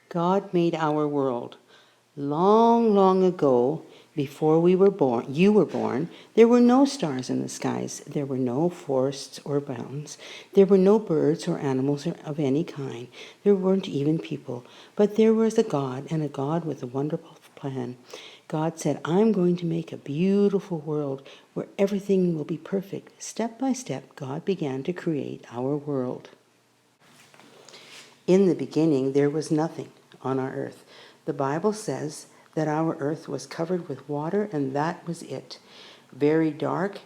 God made our world. Long, long ago, before you were born, there were no stars in the skies. There were no forests or mountains. There were no birds or animals of any kind. There weren't even people. But there was a God, and a God with a wonderful plan. God said, I'm going to make a beautiful world where everything will be perfect. Step by step, God began to create our world. In the beginning, there was nothing on our earth. The Bible says that our earth was covered with water, and that was it. Very dark,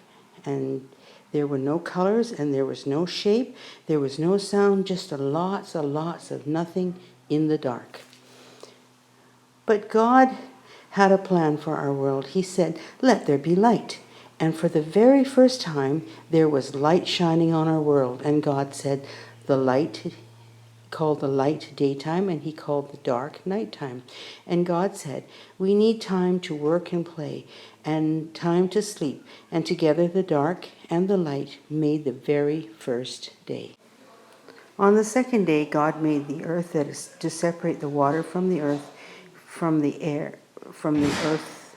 and there were no colors, and there was no shape. There was no sound, just lots of nothing in the dark. But God had a plan for our world. He said, let there be light. And for the very first time, there was light shining on our world. And God said, the light called the light daytime, and he called the dark nighttime. And God said, we need time to work and play, and time to sleep. And together the dark and the light made the very first day. On the second day, God made the earth, that is to separate the water from the earth, from the air, from the earth,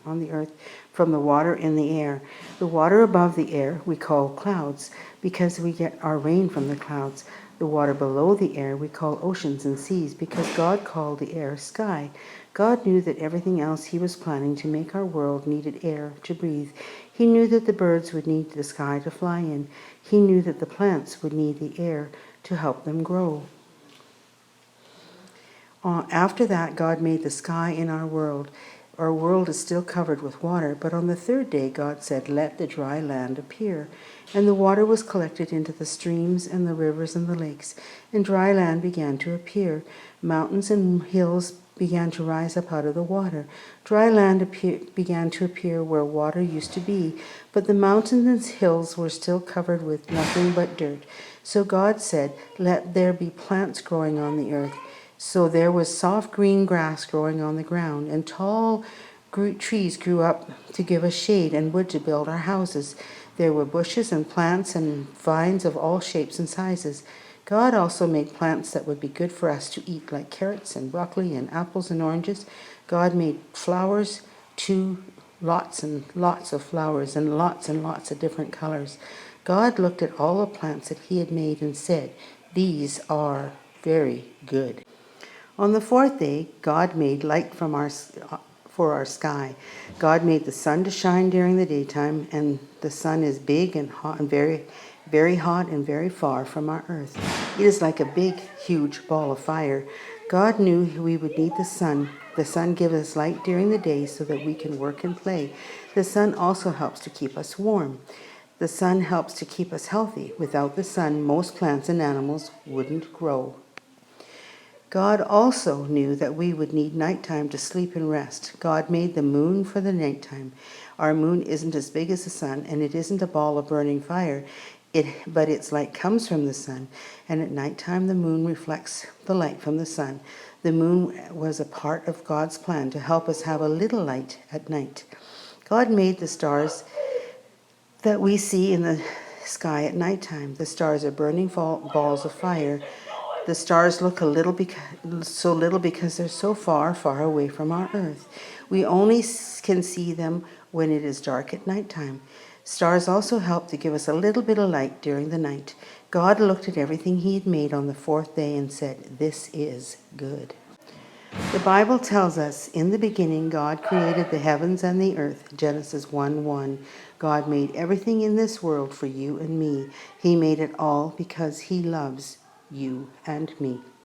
on the earth, from the water in the air. The water above the air we call clouds, because we get our rain from the clouds. The water below the air we call oceans and seas, because God called the air sky. God knew that everything else he was planning to make our world needed air to breathe. He knew that the birds would need the sky to fly in. He knew that the plants would need the air to help them grow. After that, God made the sky in our world. Our world is still covered with water, but on the third day, God said, let the dry land appear. And the water was collected into the streams and the rivers and the lakes, and dry land began to appear. Mountains and hills began to rise up out of the water. Dry land began to appear where water used to be, but the mountains and hills were still covered with nothing but dirt. So God said, let there be plants growing on the earth. So there was soft green grass growing on the ground, and tall trees grew up to give us shade and wood to build our houses. There were bushes and plants and vines of all shapes and sizes. God also made plants that would be good for us to eat, like carrots and broccoli and apples and oranges. God made flowers, too, lots and lots of flowers and lots of different colors. God looked at all the plants that he had made and said, these are very good. On the fourth day, God made light for our sky. God made the sun to shine during the daytime, and the sun is big and hot and very, very hot and very far from our earth. It is like a big, huge ball of fire. God knew we would need the sun. The sun gives us light during the day so that we can work and play. The sun also helps to keep us warm. The sun helps to keep us healthy. Without the sun, most plants and animals wouldn't grow. God also knew that we would need nighttime to sleep and rest. God made the moon for the nighttime. Our moon isn't as big as the sun, and it isn't a ball of burning fire, but its light comes from the sun, and at nighttime the moon reflects the light from the sun. The moon was a part of God's plan to help us have a little light at night. God made the stars that we see in the sky at nighttime. The stars are burning balls of fire. The stars look so little because they're so far, far away from our earth. We only can see them when it is dark at nighttime. Stars also help to give us a little bit of light during the night. God looked at everything he had made on the fourth day and said, this is good. The Bible tells us, in the beginning, God created the heavens and the earth, Genesis 1:1. God made everything in this world for you and me. He made it all because he loves you and me.